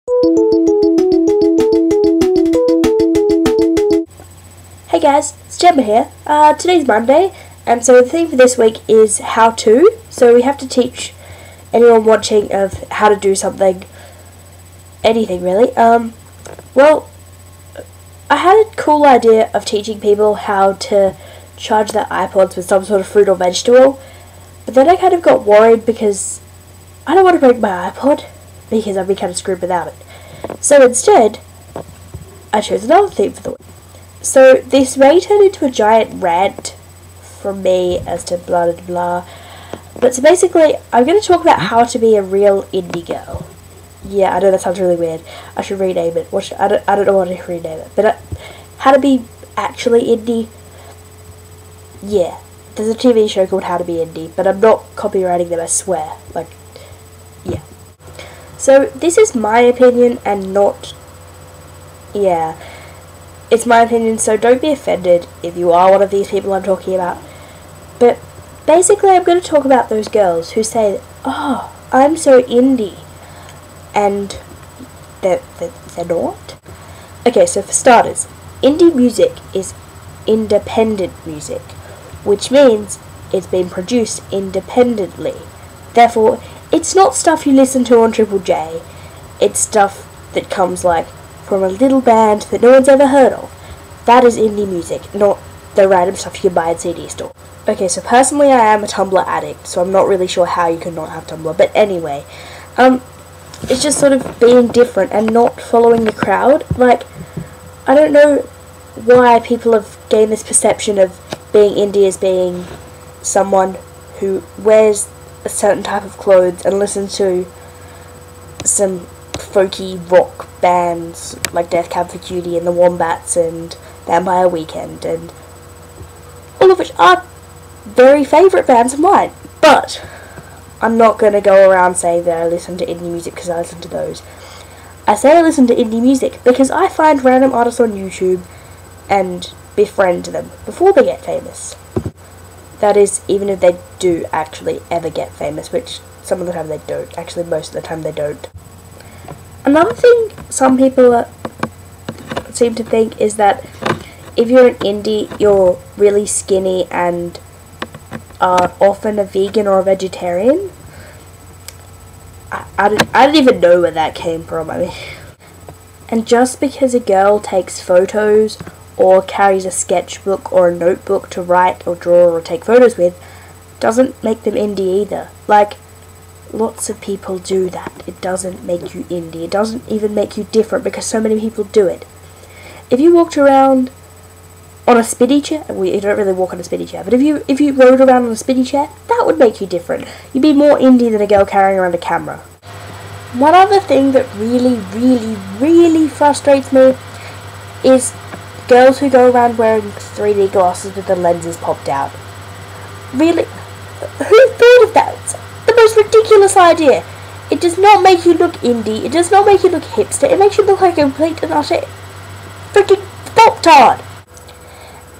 Hey guys, it's Jema here. Today's Monday, and so the theme for this week is how to. So we have to teach anyone watching of how to do something, anything really. Well, I had a cool idea of teaching people how to charge their iPods with some sort of fruit or vegetable, but then I kind of got worried because I don't want to break my iPod, because I'd be kind of screwed without it. So instead, I chose another theme for the week. So this may turn into a giant rant from me as to blah blah blah, but so basically I'm going to talk about how to be a real indie girl. Yeah, I know that sounds really weird. I should rename it. I don't know what to rename it, but how to be actually indie. Yeah, there's a TV show called How to Be Indie, but I'm not copywriting them, I swear. Like, yeah. So this is my opinion and not, yeah. It's my opinion, so don't be offended if you are one of these people I'm talking about. But basically I'm going to talk about those girls who say, oh, I'm so indie. And they're not. Okay, so for starters, indie music is independent music, which means it's been produced independently. Therefore, it's not stuff you listen to on Triple J. It's stuff that comes like from a little band that no one's ever heard of. That is indie music, not the random stuff you can buy at CD store. Okay, so personally I am a Tumblr addict, so I'm not really sure how you could not have Tumblr, but anyway, it's just sort of being different and not following the crowd. Like, I don't know why people have gained this perception of being indie as being someone who wears a certain type of clothes and listens to some folky rock bands like Death Cab for Cutie and the Wombats and Vampire Weekend, and all of which are very favourite bands of mine. But I'm not going to go around saying that I listen to indie music because I listen to those. I say I listen to indie music because I find random artists on YouTube and befriend them before they get famous. That is, even if they do actually ever get famous, which some of the time they don't. Actually, most of the time they don't. Another thing some people seem to think is that if you're an indie, you're really skinny and are often a vegan or a vegetarian. I didn't even know where that came from. I mean, and just because a girl takes photos or carries a sketchbook or a notebook to write or draw or take photos with, doesn't make them indie either. Like, lots of people do that. It doesn't make you indie. It doesn't even make you different because so many people do it. If you walked around on a spinny chair, well, you don't really walk on a spinny chair, but if you rode around on a spinny chair, that would make you different. You'd be more indie than a girl carrying around a camera. One other thing that really frustrates me is girls who go around wearing 3D glasses with the lenses popped out. Really? Who thought of that? It's the most ridiculous idea. It does not make you look indie. It does not make you look hipster. It makes you look like a complete and utter freaking fucktard.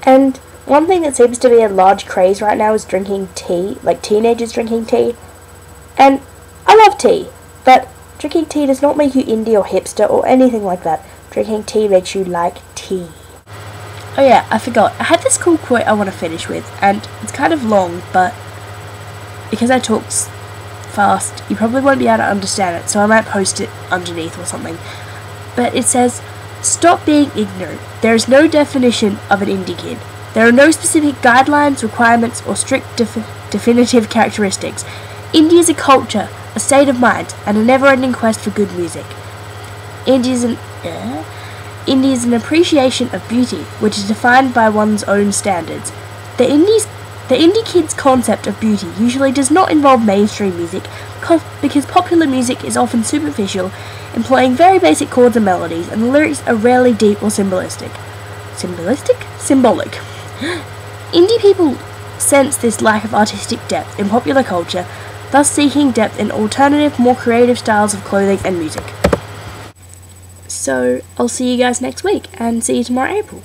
And one thing that seems to be a large craze right now is drinking tea, like teenagers drinking tea. And I love tea, but drinking tea does not make you indie or hipster or anything like that. Drinking tea makes you like tea. Oh yeah, I forgot. I had this cool quote I want to finish with, and it's kind of long, but because I talk fast, you probably won't be able to understand it, so I might post it underneath or something. But it says, "Stop being ignorant. There is no definition of an indie kid. There are no specific guidelines, requirements, or strict definitive characteristics. Indie is a culture, a state of mind, and a never-ending quest for good music. Indie is an appreciation of beauty, which is defined by one's own standards. The indie kid's concept of beauty usually does not involve mainstream music, because popular music is often superficial, employing very basic chords and melodies, and the lyrics are rarely deep or symbolistic. Symbolic. Indie people sense this lack of artistic depth in popular culture, thus seeking depth in alternative, more creative styles of clothing and music." So, I'll see you guys next week, and see you tomorrow, April.